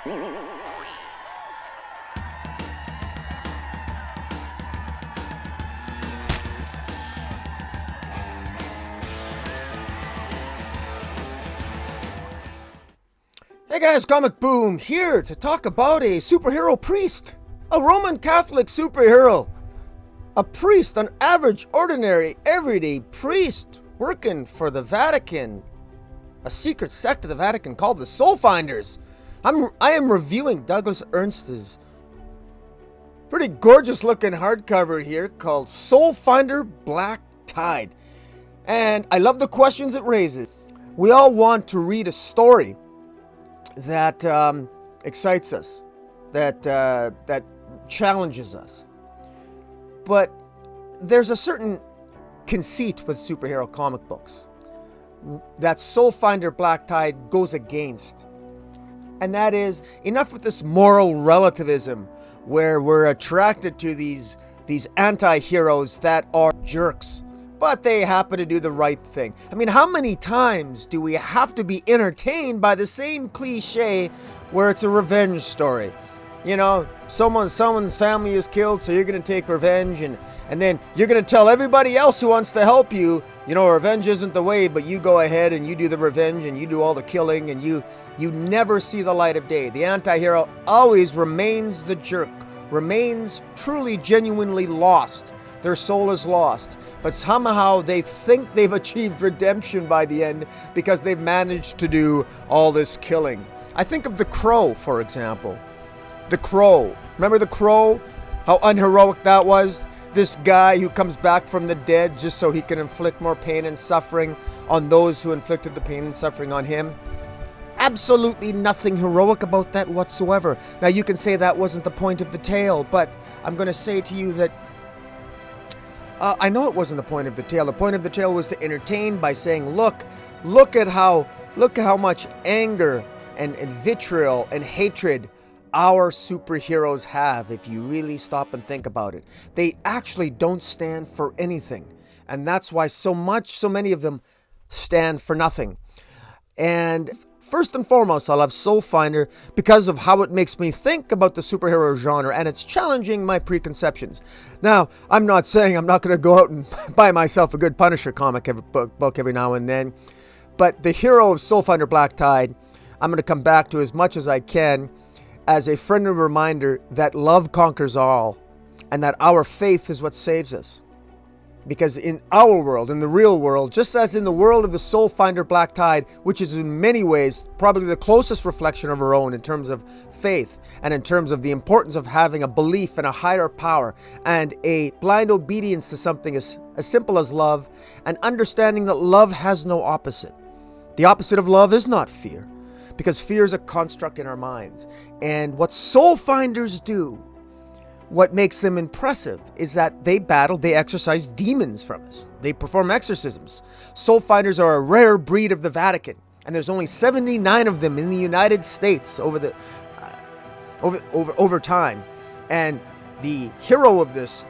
Hey guys, Comic Boom here to talk about a superhero priest. A Roman Catholic superhero. A priest, an average, ordinary, everyday priest working for the Vatican. A secret sect of the Vatican called the Soulfinders. I am reviewing Douglas Ernst's pretty gorgeous looking hardcover here called Soulfinder Black Tide. And I love the questions it raises. We all want to read a story that excites us, that challenges us. But there's a certain conceit with superhero comic books that Soulfinder Black Tide goes against. And that is, enough with this moral relativism where we're attracted to these anti-heroes that are jerks, but they happen to do the right thing. I mean, how many times do we have to be entertained by the same cliche where it's a revenge story? You know, someone's family is killed, so you're going to take revenge, and then you're going to tell everybody else who wants to help you, you know, revenge isn't the way, but you go ahead and you do the revenge and you do all the killing, and you never see the light of day. The anti-hero always remains the jerk, remains truly, genuinely lost. Their soul is lost, but somehow they think they've achieved redemption by the end because they've managed to do all this killing. I think of The Crow, for example. The Crow. Remember The Crow? How unheroic that was? This guy who comes back from the dead just so he can inflict more pain and suffering on those who inflicted the pain and suffering on him. Absolutely nothing heroic about that whatsoever. Now you can say that wasn't the point of the tale, but I'm going to say to you that I know it wasn't the point of the tale. The point of the tale was to entertain by saying, look at how much anger and vitriol and hatred our superheroes have if you really stop and think about it. They actually don't stand for anything. And that's why so many of them stand for nothing. And first and foremost, I love Soulfinder because of how it makes me think about the superhero genre, and it's challenging my preconceptions. Now, I'm not saying I'm not going to go out and buy myself a good Punisher comic book every now and then, but the hero of Soulfinder Black Tide, I'm going to come back to as much as I can as a friendly reminder that love conquers all, and that our faith is what saves us. Because in our world, in the real world, just as in the world of the Soulfinder Black Tide, which is in many ways probably the closest reflection of our own in terms of faith and in terms of the importance of having a belief in a higher power and a blind obedience to something as simple as love, and understanding that love has no opposite. The opposite of love is not fear, because fear is a construct in our minds. And what Soulfinders do, what makes them impressive, is that they exorcise demons from us. They perform exorcisms. Soulfinders are a rare breed of the Vatican, and there's only 79 of them in the United States over time. And the hero of this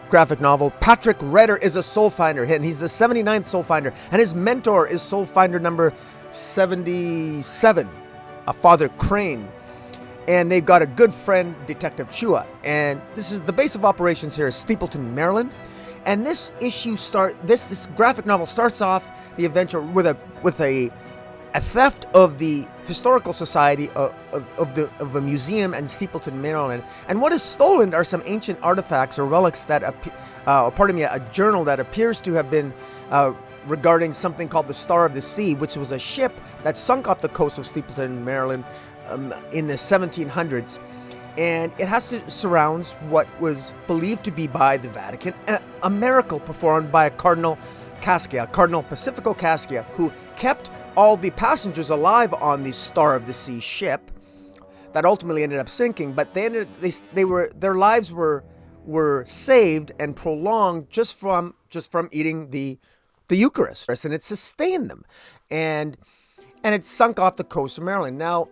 graphic novel, Patrick Retter, is a Soulfinder, and he's the 79th Soulfinder, and his mentor is Soulfinder number 77, a Father Crane. And they've got a good friend, Detective Chua. And this is the base of operations here is Steepleton, Maryland. And this this graphic novel starts off the adventure with a theft of the historical society of a museum in Steepleton, Maryland. And what is stolen are some ancient artifacts or relics that a journal that appears to have been regarding something called the Star of the Sea, which was a ship that sunk off the coast of Steepleton, Maryland, in the 1700s, and it surrounds what was believed to be by the Vatican a miracle performed by a Cardinal Cascia, Cardinal Pacifico Cascia, who kept all the passengers alive on the Star of the Sea ship that ultimately ended up sinking. But their lives were saved and prolonged just from eating the Eucharist, and it sustained them, and it sunk off the coast of Maryland. Now,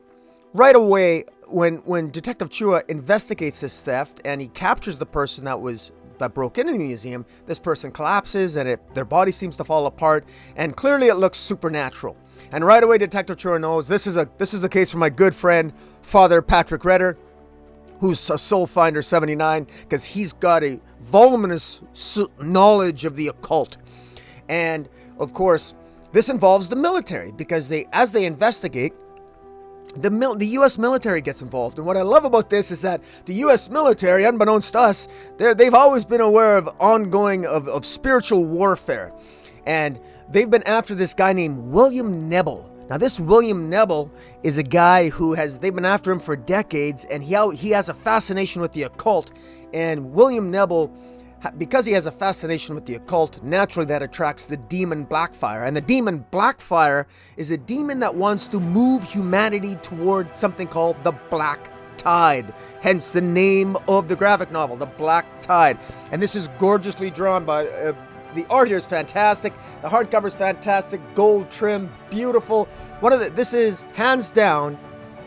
right away, when Detective Chua investigates this theft and he captures the person that was that broke into the museum, this person collapses and their body seems to fall apart, and clearly it looks supernatural. And right away, Detective Chura knows this is a case for my good friend Father Patrick Retter, who's a Soulfinder 79, because he's got a voluminous knowledge of the occult. And of course, this involves the military, because as they investigate, the U.S. military gets involved. And what I love about this is that the U.S. military, unbeknownst to us, they've always been aware of ongoing of spiritual warfare. And they've been after this guy named William Nebel. Now, this William Nebel is a guy they've been after him for decades, and he has a fascination with the occult. And William Nebel, because he has a fascination with the occult, naturally that attracts the demon Blackfire. And the demon Blackfire is a demon that wants to move humanity toward something called the Black Tide. Hence the name of the graphic novel, The Black Tide. And this is gorgeously drawn by... the art here is fantastic. The hardcover is fantastic. Gold trim, beautiful. This is hands down.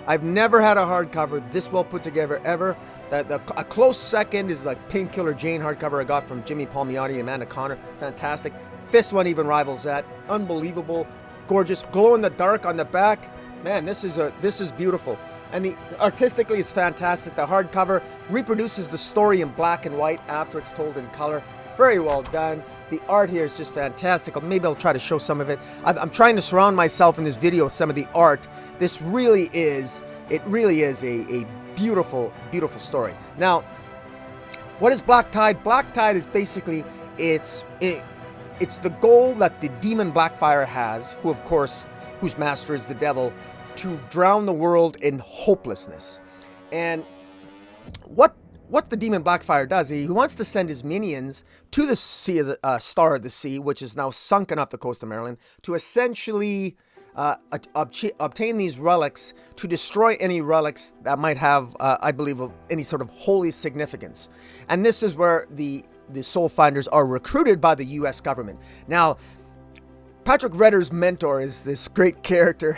I've never had a hardcover this well put together ever. A close second is like Painkiller Jane hardcover I got from Jimmy Palmiotti and Amanda Connor. Fantastic. This one even rivals that. Unbelievable, gorgeous, glow in the dark on the back. Man, this is beautiful. And artistically, it's fantastic. The hardcover reproduces the story in black and white after it's told in color. Very well done. The art here is just fantastic. Maybe I'll try to show some of it. I'm trying to surround myself in this video with some of the art. This really is a beautiful, beautiful story. Now, what is Black Tide? Black Tide is basically, it's the goal that the demon Blackfire has, whose master is the devil, to drown the world in hopelessness. And what the demon Blackfire does, he wants to send his minions to the sea of the Star of the Sea, which is now sunken off the coast of Maryland, to essentially obtain these relics, to destroy any relics that might have, I believe, of any sort of holy significance. And this is where the Soulfinders are recruited by the U.S. government. Now, Patrick Retter's mentor is this great character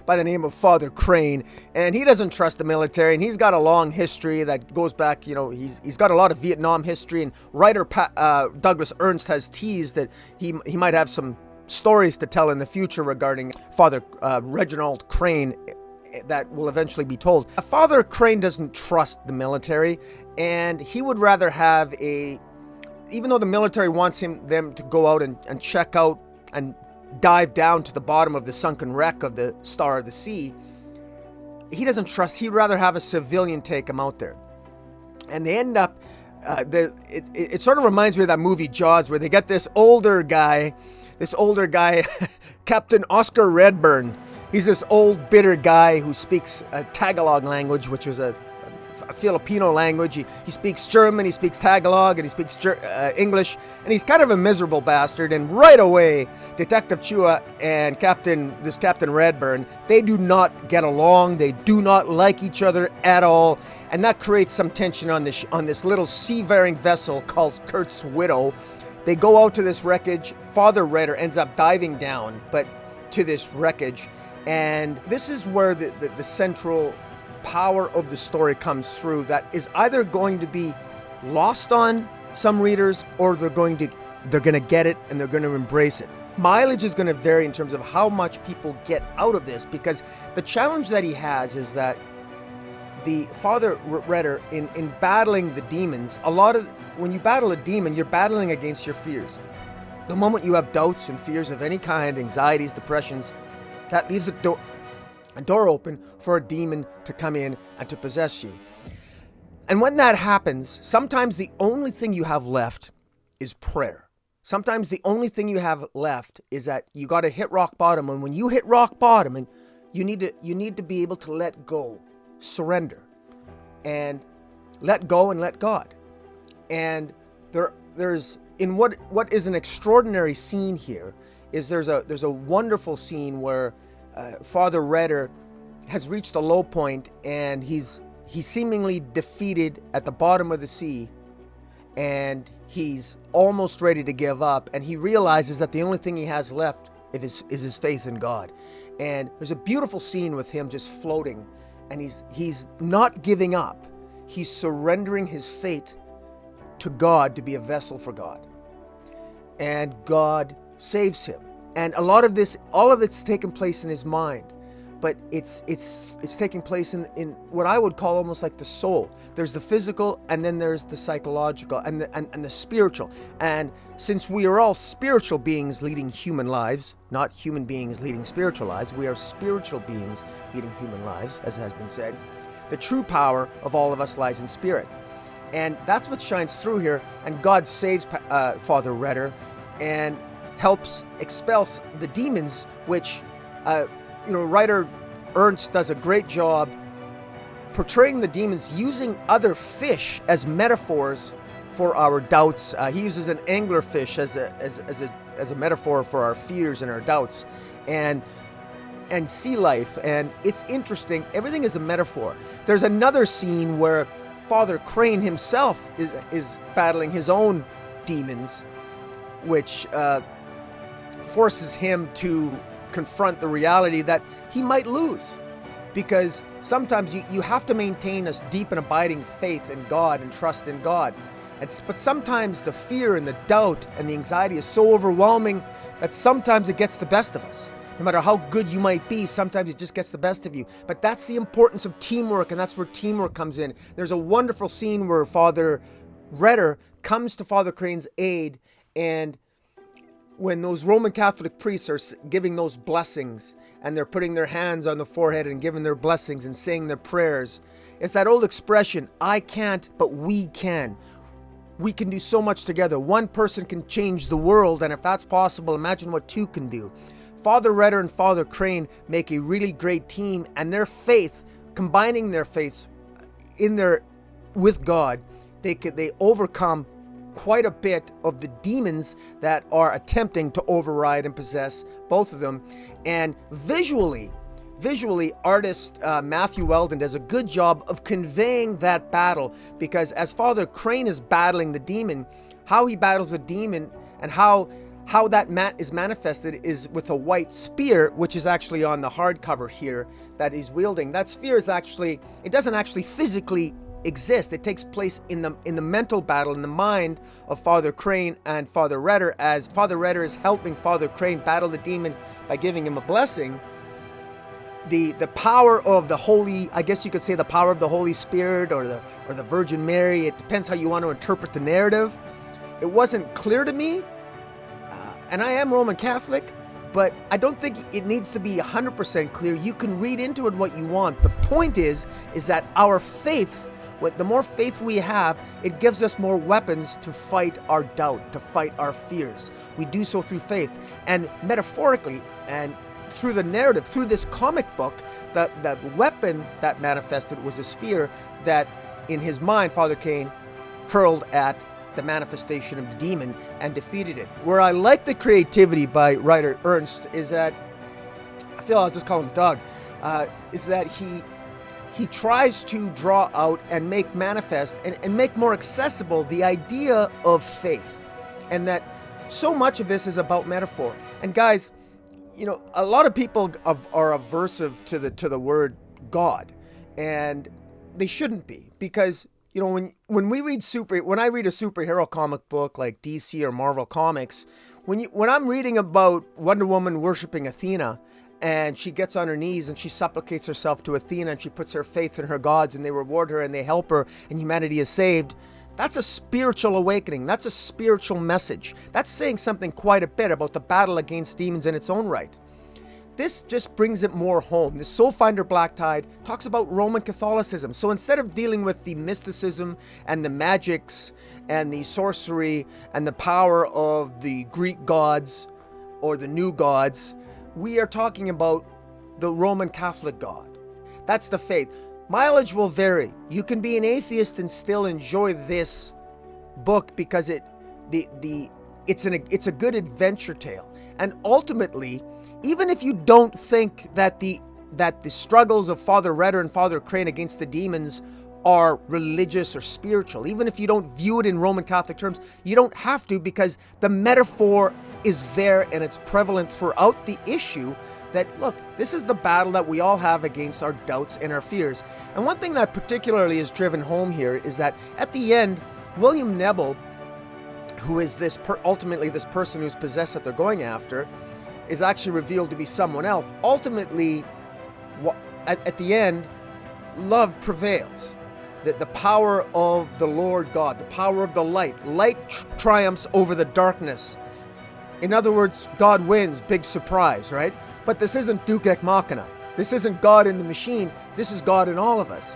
by the name of Father Crane, and he doesn't trust the military, and he's got a long history that goes back, he's got a lot of Vietnam history, and writer Douglas Ernst has teased that he might have some stories to tell in the future regarding Father Reginald Crane that will eventually be told. Father Crane doesn't trust the military, and he would rather have even though the military wants them to go out and check out and dive down to the bottom of the sunken wreck of the Star of the Sea, he doesn't trust. He'd rather have a civilian take him out there. And they end up, it sort of reminds me of that movie Jaws, where they get this older guy, Captain Oscar Redburn. He's this old, bitter guy who speaks a Tagalog language, which was a Filipino language. He speaks German, he speaks Tagalog, and he speaks English, and he's kind of a miserable bastard. And right away, Detective Chua and Captain Redburn, they do not get along. They do not like each other at all, and that creates some tension on this little seafaring vessel called Kurt's Widow. They go out to this wreckage. Father Retter ends up diving down, but to this wreckage, and this is where the central power of the story comes through, that is either going to be lost on some readers, or they're going to get it and they're going to embrace it. Mileage is going to vary in terms of how much people get out of this, because the challenge that he has is that the Father Retter, in battling the demons, when you battle a demon, you're battling against your fears. The moment you have doubts and fears of any kind, anxieties, depressions, that leaves a door open for a demon to come in and to possess you. And when that happens, sometimes the only thing you have left is prayer. Sometimes the only thing you have left is that you got to hit rock bottom, and when you hit rock bottom, and you need to be able to let go, surrender, and let go and let God. And there's in what is an extraordinary scene here is there's a wonderful scene where Father Retter has reached a low point, and he's seemingly defeated at the bottom of the sea, and he's almost ready to give up, and he realizes that the only thing he has left is his faith in God. And there's a beautiful scene with him just floating, and he's not giving up. He's surrendering his fate to God to be a vessel for God. And God saves him. And a lot of this, all of it's taken place in his mind. But it's taking place in what I would call almost like the soul. There's the physical, and then there's the psychological, and the spiritual. And since we are all spiritual beings leading human lives, not human beings leading spiritual lives, we are spiritual beings leading human lives, as has been said. The true power of all of us lies in spirit. And that's what shines through here. And God saves Father Retter and helps expel the demons, which... Writer Ernst does a great job portraying the demons using other fish as metaphors for our doubts. He uses an anglerfish as a metaphor for our fears and our doubts, and sea life. And it's interesting. Everything is a metaphor. There's another scene where Father Crane himself is battling his own demons, which forces him to confront the reality that he might lose, because sometimes you have to maintain a deep and abiding faith in God and trust in God. But sometimes the fear and the doubt and the anxiety is so overwhelming that sometimes it gets the best of us. No matter how good you might be, sometimes it just gets the best of you. But that's the importance of teamwork, and that's where teamwork comes in. There's a wonderful scene where Father Retter comes to Father Crane's aid, and when those Roman Catholic priests are giving those blessings, and they're putting their hands on the forehead and giving their blessings and saying their prayers, it's that old expression, I can't, but we can. We can do so much together. One person can change the world, and if that's possible, imagine what two can do. Father Retter and Father Crane make a really great team, and their faith, combining their faith with God, they overcome quite a bit of the demons that are attempting to override and possess both of them. And visually, artist Matthew Weldon does a good job of conveying that battle, because as Father Crane is battling the demon, how he battles the demon and how that is manifested is with a white spear, which is actually on the hardcover here that he's wielding. That spear is actually, it doesn't actually physically exist. It takes place in the mental battle, in the mind of Father Crane and Father Retter, as Father Retter is helping Father Crane battle the demon by giving him a blessing. The power of the Holy, I guess you could say the power of the Holy Spirit or the Virgin Mary, it depends how you want to interpret the narrative. It wasn't clear to me, and I am Roman Catholic, but I don't think it needs to be 100% clear. You can read into it what you want. The point is that our faith, the more faith we have, it gives us more weapons to fight our doubt, to fight our fears. We do so through faith. And metaphorically, and through the narrative, through this comic book, the weapon that manifested was a spear that, in his mind, Father Crane hurled at the manifestation of the demon and defeated it. Where I like the creativity by writer Ernst is that, I feel I'll just call him Doug, is that he tries to draw out and make manifest and make more accessible the idea of faith, and that so much of this is about metaphor. And guys, a lot of people are aversive to the word God, and they shouldn't be, because when I read a superhero comic book like DC or Marvel Comics, when I'm reading about Wonder Woman worshiping Athena, and she gets on her knees and she supplicates herself to Athena, and she puts her faith in her gods, and they reward her and they help her, and humanity is saved. That's a spiritual awakening. That's a spiritual message. That's saying something quite a bit about the battle against demons in its own right. This just brings it more home. The Soulfinder Black Tide talks about Roman Catholicism. So instead of dealing with the mysticism and the magics and the sorcery and the power of the Greek gods or the new gods, we are talking about the Roman Catholic God. That's the faith. Mileage will vary. You can be an atheist and still enjoy this book because it's a good adventure tale. And ultimately, even if you don't think that the struggles of Father Retter and Father Crane against the demons are religious or spiritual, even if you don't view it in Roman Catholic terms, you don't have to, because the metaphor is there and it's prevalent throughout the issue that, look, this is the battle that we all have against our doubts and our fears. And one thing that particularly is driven home here is that at the end, William Nebel, who is ultimately this person who's possessed that they're going after, is actually revealed to be someone else. Ultimately, at the end, love prevails. The power of the Lord God, the power of the light. Light triumphs over the darkness. In other words, God wins, big surprise, right? But this isn't Deus Ex Machina. This isn't God in the machine. This is God in all of us.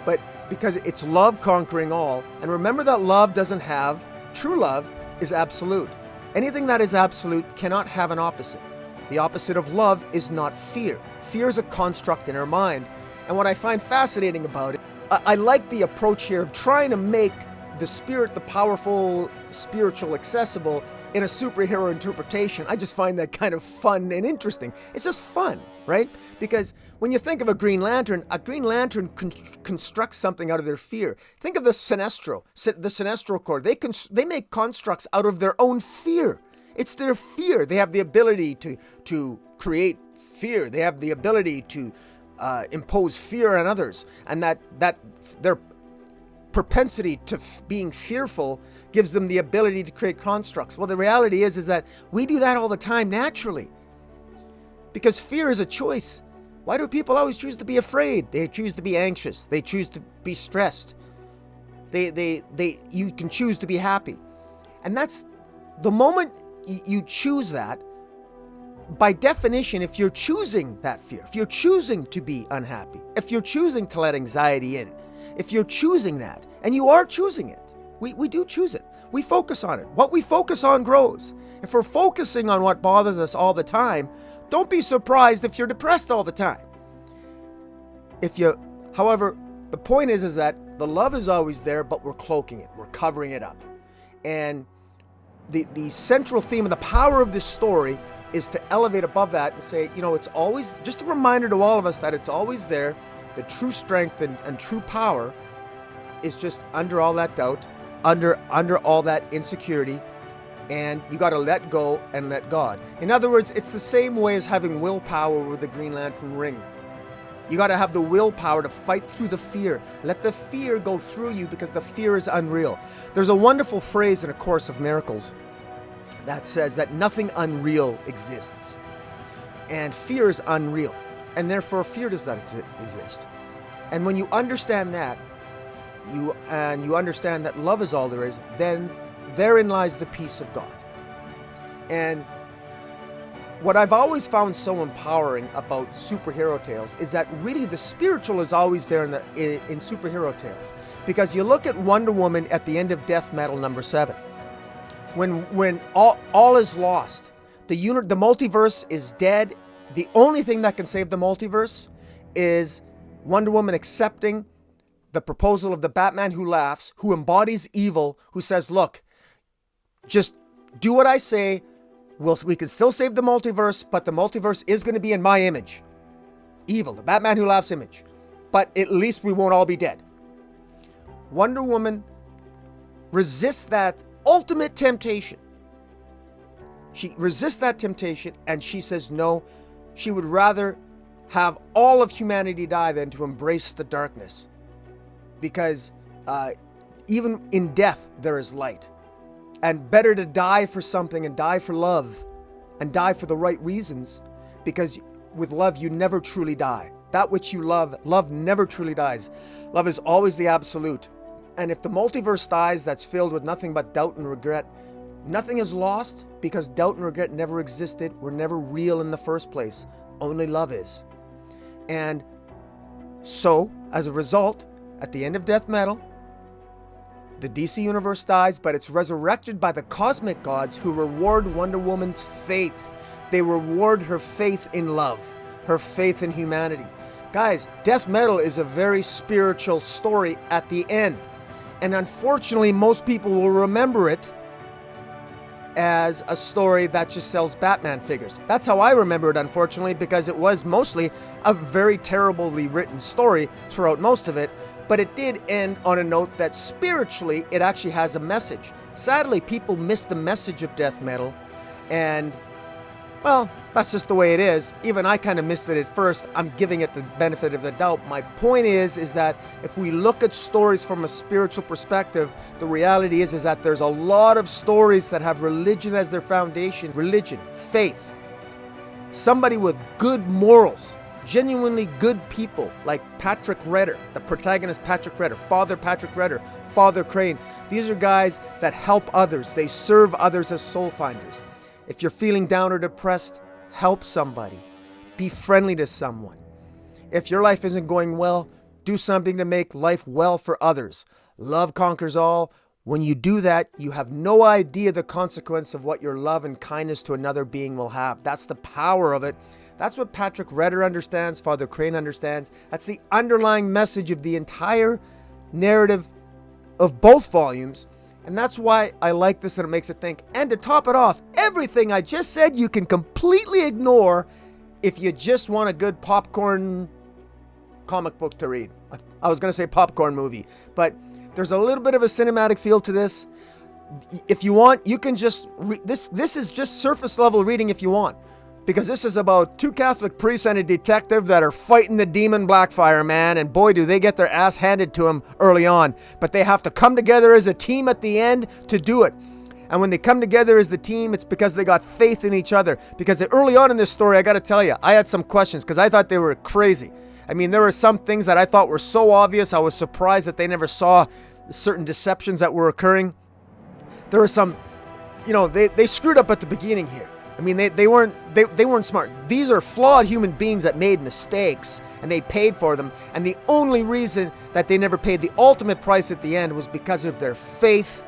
But because it's love conquering all, and remember that love doesn't have, true love is absolute. Anything that is absolute cannot have an opposite. The opposite of love is not fear. Fear is a construct in our mind. And what I find fascinating about it, I like the approach here of trying to make the spirit, the powerful spiritual, accessible in a superhero interpretation. I just find that kind of fun and interesting. It's just fun, right? Because when you think of a Green Lantern constructs something out of their fear. Think of the Sinestro Corps. They make constructs out of their own fear. It's their fear. They have the ability to create fear. They have the ability to impose fear on others, and that their propensity to being fearful gives them the ability to create constructs. Well, the reality is that we do that all the time naturally, because fear is a choice. Why do people always choose to be afraid? They choose to be anxious. They choose to be stressed. You can choose to be happy, and that's the moment you choose that. By definition, if you're choosing that fear, if you're choosing to be unhappy, if you're choosing to let anxiety in, if you're choosing that, and you are choosing it, we do choose it. We focus on it. What we focus on grows. If we're focusing on what bothers us all the time, don't be surprised if you're depressed all the time. However, the point is that the love is always there, but we're cloaking it. We're covering it up. And the central theme of the power of this story is to elevate above that and say, it's always just a reminder to all of us that it's always there. The true strength and true power is just under all that doubt, under all that insecurity, and you got to let go and let God. In other words, it's the same way as having willpower with the Green Lantern ring. You got to have the willpower to fight through the fear. Let the fear go through you, because the fear is unreal. There's a wonderful phrase in A Course of Miracles that says that nothing unreal exists, and fear is unreal, and therefore fear does not exist. And when you understand that, you understand that love is all there is, then therein lies the peace of God. And what I've always found so empowering about superhero tales is that really the spiritual is always there in superhero tales. Because you look at Wonder Woman at the end of Death Metal #7. When all is lost, the multiverse is dead. The only thing that can save the multiverse is Wonder Woman accepting the proposal of the Batman who laughs, who embodies evil, who says, look, just do what I say. We can still save the multiverse, but the multiverse is going to be in my image. Evil, the Batman who laughs image. But at least we won't all be dead. Wonder Woman resists that ultimate temptation. She resists that temptation, and she says no, she would rather have all of humanity die than to embrace the darkness. Because even in death, there is light. And better to die for something and die for love and die for the right reasons, because with love, you never truly die. That which you love never truly dies. Love is always the absolute. And if the multiverse dies, that's filled with nothing but doubt and regret. Nothing is lost, because doubt and regret never existed, were never real in the first place. Only love is. And so, as a result, at the end of Death Metal, the DC universe dies, but it's resurrected by the cosmic gods who reward Wonder Woman's faith. They reward her faith in love, her faith in humanity. Guys, Death Metal is a very spiritual story at the end. And unfortunately, most people will remember it as a story that just sells Batman figures. That's how I remember it, unfortunately, because it was mostly a very terribly written story throughout most of it. But it did end on a note that spiritually, it actually has a message. Sadly, people miss the message of Death Metal, and Well, that's just the way it is. Even I kind of missed it at first. I'm giving it the benefit of the doubt. My point is that if we look at stories from a spiritual perspective, the reality is that there's a lot of stories that have religion as their foundation. Religion, faith. Somebody with good morals, genuinely good people like Patrick Retter, the protagonist Patrick Retter, Father Patrick Retter, Father Crane. These are guys that help others. They serve others as soul finders. If you're feeling down or depressed, help somebody. Be friendly to someone. If your life isn't going well, do something to make life well for others. Love conquers all. When you do that, you have no idea the consequence of what your love and kindness to another being will have. That's the power of it. That's what Patrick Retter understands, Father Crane understands. That's the underlying message of the entire narrative of both volumes. And that's why I like this and it makes it think. And to top it off, everything I just said you can completely ignore if you just want a good popcorn comic book to read. I was going to say popcorn movie, but there's a little bit of a cinematic feel to this. If you want, you can just this is just surface level reading if you want. Because this is about two Catholic priests and a detective that are fighting the demon Blackfire, man. And boy, do they get their ass handed to them early on. But they have to come together as a team at the end to do it. And when they come together as the team, it's because they got faith in each other. Because early on in this story, I got to tell you, I had some questions because I thought they were crazy. I mean, there were some things that I thought were so obvious. I was surprised that they never saw certain deceptions that were occurring. There were some, they screwed up at the beginning here. I mean, they weren't smart. These are flawed human beings that made mistakes, and they paid for them. And the only reason that they never paid the ultimate price at the end was because of their faith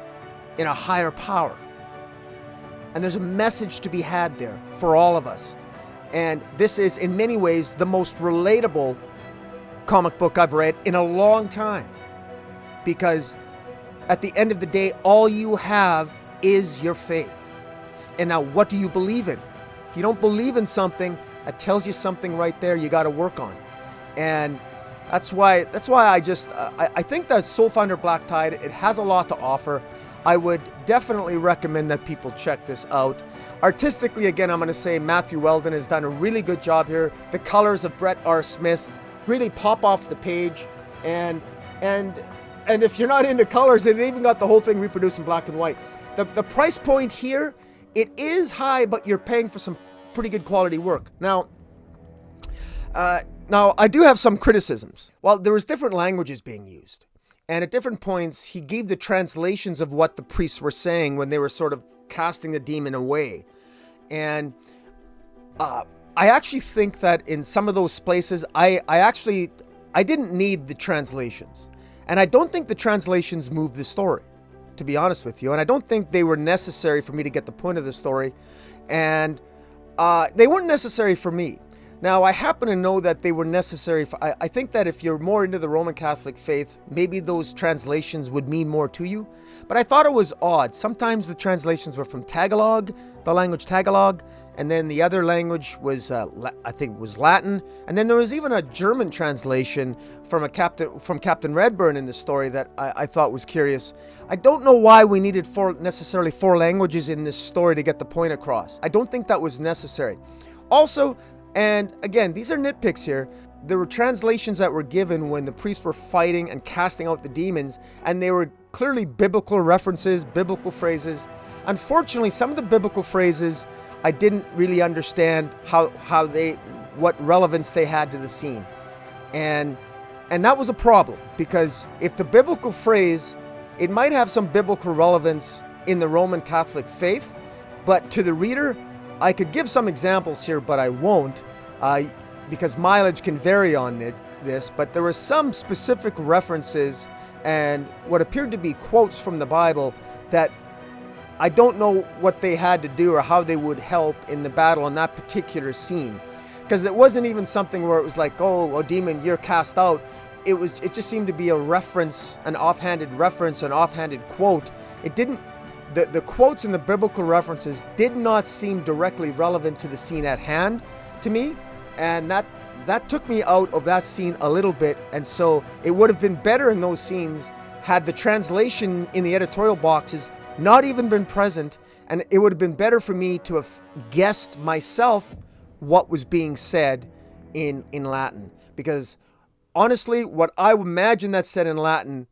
in a higher power. And there's a message to be had there for all of us. And this is, in many ways, the most relatable comic book I've read in a long time. Because at the end of the day, all you have is your faith. And now, what do you believe in? If you don't believe in something, that tells you something right there you got to work on. And that's why I think that Soulfinder Black Tide, it has a lot to offer. I would definitely recommend that people check this out. Artistically, again, I'm going to say Matthew Weldon has done a really good job here. The colors of Brett R. Smith really pop off the page. And if you're not into colors, they've even got the whole thing reproduced in black and white. The price point here, it is high, but you're paying for some pretty good quality work. Now, I do have some criticisms. Well, there was different languages being used. And at different points, he gave the translations of what the priests were saying when they were sort of casting the demon away. And I actually think that in some of those places, I didn't need the translations. And I don't think the translations moved the story, to be honest with you. And I don't think they were necessary for me to get the point of the story. And they weren't necessary for me. Now, I happen to know that they were necessary for... I think that if you're more into the Roman Catholic faith, maybe those translations would mean more to you. But I thought it was odd. Sometimes the translations were from Tagalog, the language Tagalog, and then the other language was, I think, was Latin. And then there was even a German translation from Captain Redburn in the story that I thought was curious. I don't know why we needed necessarily four languages in this story to get the point across. I don't think that was necessary. Also, and again, these are nitpicks here. There were translations that were given when the priests were fighting and casting out the demons, and they were clearly biblical references, biblical phrases. Unfortunately, some of the biblical phrases, I didn't really understand what relevance they had to the scene. And that was a problem, because if the biblical phrase, it might have some biblical relevance in the Roman Catholic faith, but to the reader, I could give some examples here, but I won't, because mileage can vary on this, but there were some specific references and what appeared to be quotes from the Bible that I don't know what they had to do or how they would help in the battle in that particular scene. Because it wasn't even something where it was like, oh, a demon, you're cast out. It just seemed to be a reference, an offhanded reference, an offhanded quote. It didn't... The quotes and the biblical references did not seem directly relevant to the scene at hand to me, and that took me out of that scene a little bit. And so it would have been better in those scenes had the translation in the editorial boxes not even been present, And it would have been better for me to have guessed myself what was being said in Latin. Because honestly, what I imagine that said in Latin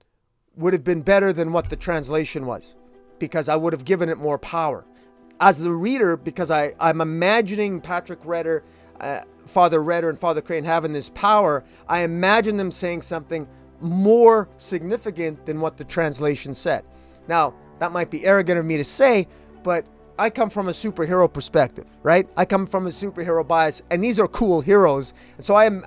would have been better than what the translation was, because I would have given it more power. As the reader, because I'm imagining Patrick Retter, Father Retter and Father Crane having this power, I imagine them saying something more significant than what the translation said. Now, that might be arrogant of me to say, but I come from a superhero perspective, right? I come from a superhero bias, and these are cool heroes. And so I'm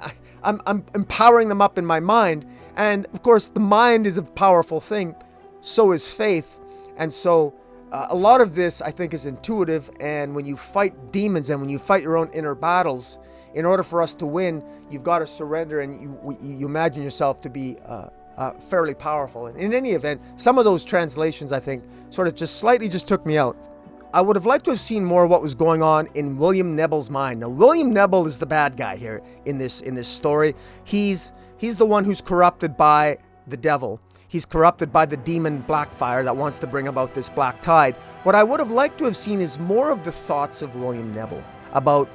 empowering them up in my mind. And of course, the mind is a powerful thing. So is faith. And so a lot of this, I think, is intuitive. And when you fight demons and when you fight your own inner battles, in order for us to win, you've got to surrender, and you imagine yourself to be fairly powerful. And in any event, some of those translations, I think, sort of just slightly just took me out. I would have liked to have seen more of what was going on in William Nebel's mind. Now, William Nebel is the bad guy here in this story. He's the one who's corrupted by the devil. He's corrupted by the demon Blackfire that wants to bring about this black tide. What I would have liked to have seen is more of the thoughts of William Nebel about,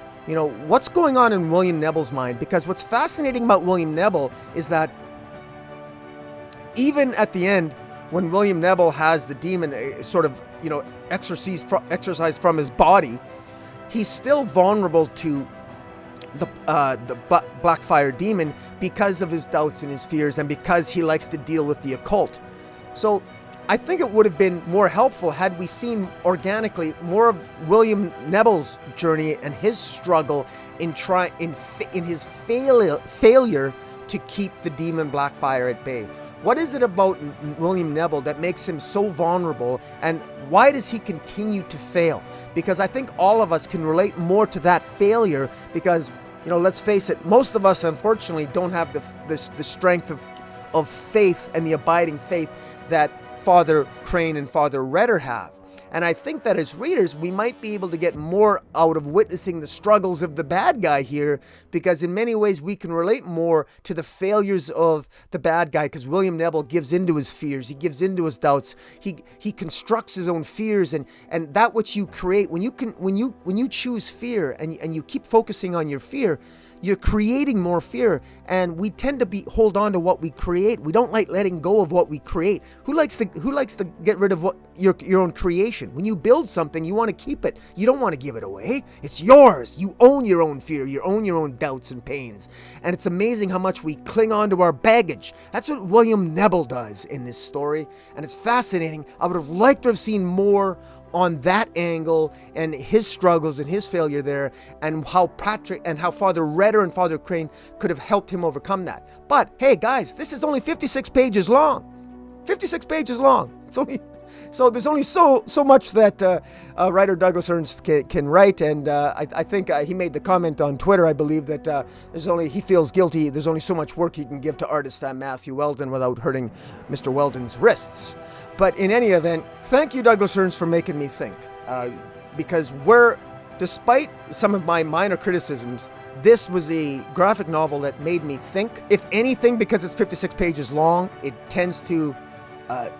what's going on in William Nebel's mind. Because what's fascinating about William Nebel is that even at the end, when William Nebel has the demon sort of, exorcised from his body, he's still vulnerable to the Blackfire demon because of his doubts and his fears, and because he likes to deal with the occult. So I think it would have been more helpful had we seen organically more of William Nebel's journey and his struggle in his failure to keep the demon Blackfire at bay. What is it about William Nebel that makes him so vulnerable, and why does he continue to fail? Because I think all of us can relate more to that failure, because, let's face it, most of us unfortunately don't have the strength of faith and the abiding faith that Father Crane and Father Retter have. And I think that as readers, we might be able to get more out of witnessing the struggles of the bad guy here, because in many ways we can relate more to the failures of the bad guy, because William Nebel gives into his fears, he gives into his doubts, he constructs his own fears, and that which you create, when you choose fear and you keep focusing on your fear, you're creating more fear. And we tend to hold on to what we create. We don't like letting go of what we create. Who likes to get rid of what your own creation? When you build something, you want to keep it. You don't want to give it away. It's yours. You own your own fear. You own your own doubts and pains. And it's amazing how much we cling on to our baggage. That's what William Nebel does in this story. And it's fascinating. I would have liked to have seen more on that angle and his struggles and his failure there, and how Father Retter and Father Crane could have helped him overcome that. But hey guys, this is only 56 pages long. 56 pages long. So there's only so much that writer Douglas Ernst can write, and I think he made the comment on Twitter, I believe, that he feels guilty. There's only so much work he can give to artist Matthew Weldon without hurting Mr. Weldon's wrists. But in any event, thank you, Douglas Ernst, for making me think. Because despite some of my minor criticisms, this was a graphic novel that made me think. If anything, because it's 56 pages long, it tends to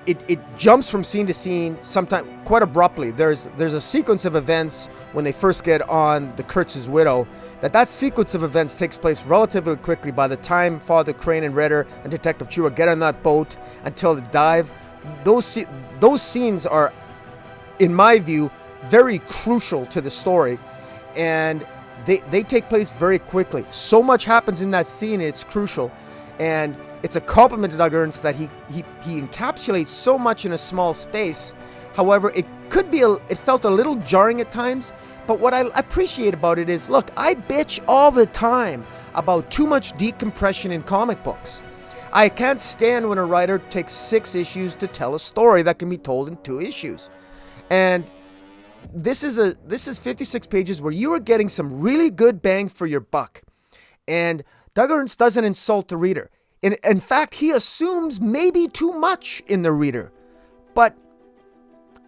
it jumps from scene to scene, sometimes quite abruptly. There's a sequence of events when they first get on the Kurtz's widow, that sequence of events takes place relatively quickly. By the time Father Crane and Retter and Detective Chua get on that boat until the dive, those scenes are, in my view, very crucial to the story, and they take place very quickly. So much happens in that scene, it's crucial, and it's a compliment to Doug Ernst that he encapsulates so much in a small space. However, it felt a little jarring at times, but what I appreciate about it is, look, I bitch all the time about too much decompression in comic books. I can't stand when a writer takes 6 issues to tell a story that can be told in 2 issues. And this is 56 pages where you are getting some really good bang for your buck. And Doug Ernst doesn't insult the reader. In fact, he assumes maybe too much in the reader. But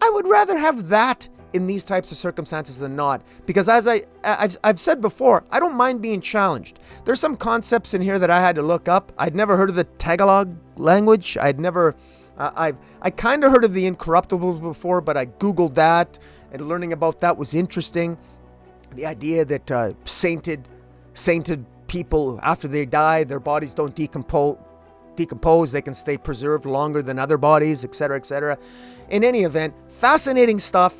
I would rather have that in these types of circumstances than not, because as I've said before, I don't mind being challenged. There's some concepts in here that I had to look up. I'd never heard of the Tagalog language. I kind of heard of the Incorruptibles before, but I googled that, and learning about that was interesting. The idea that sainted people, after they die, their bodies don't decompose, they can stay preserved longer than other bodies, etc., etc. In any event, fascinating stuff,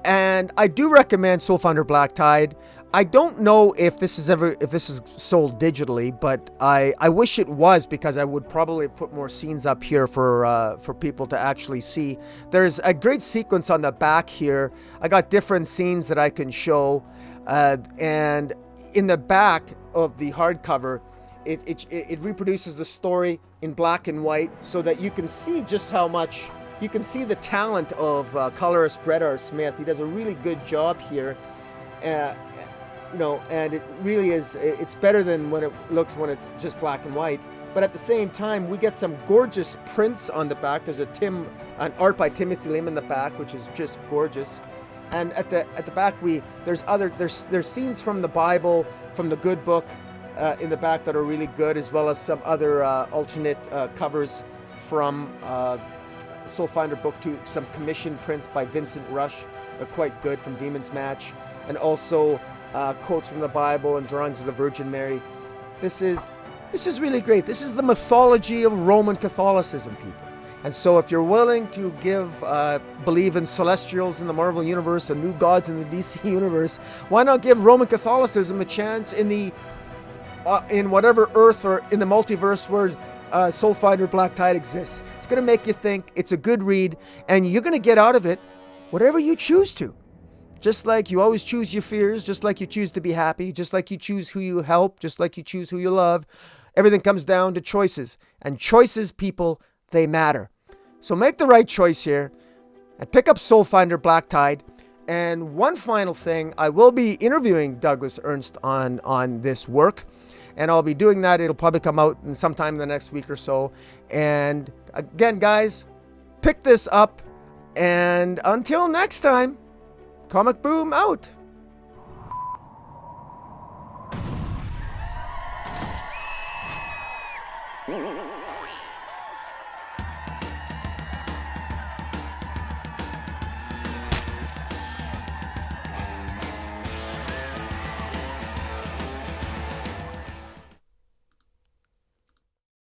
and I do recommend Soulfinder Black Tide. I don't know if this is sold digitally, but I wish it was, because I would probably put more scenes up here for people to actually see. There's a great sequence on the back here. I got different scenes that I can show, and in the back of the hardcover, it reproduces the story in black and white, so that you can see just how much, you can see the talent of colorist Retter Smith. He does a really good job here, you know, and it really is, it's better than when it looks when it's just black and white. But at the same time, we get some gorgeous prints on the back. There's an art by Timothy Lim in the back, which is just gorgeous. And at the back, there's scenes from the Bible, from the Good Book, in the back that are really good, as well as some other alternate covers from Soulfinder Book 2, some commission prints by Vincent Rush. They're quite good, from Demon's Match, and also quotes from the Bible and drawings of the Virgin Mary. This is really great. This is the mythology of Roman Catholicism, people. And so if you're willing to believe in celestials in the Marvel Universe and new gods in the DC Universe, why not give Roman Catholicism a chance in whatever Earth or in the multiverse where Soulfinder Black Tide exists? It's going to make you think. It's a good read, and you're going to get out of it whatever you choose to. Just like you always choose your fears, just like you choose to be happy, just like you choose who you help, just like you choose who you love. Everything comes down to choices. And choices, people, they matter. So make the right choice here and pick up Soulfinder Black Tide. And one final thing, I will be interviewing Douglas Ernst on this work. And I'll be doing that. It'll probably come out in sometime in the next week or so. And again, guys, pick this up. And until next time, Comic Boom out.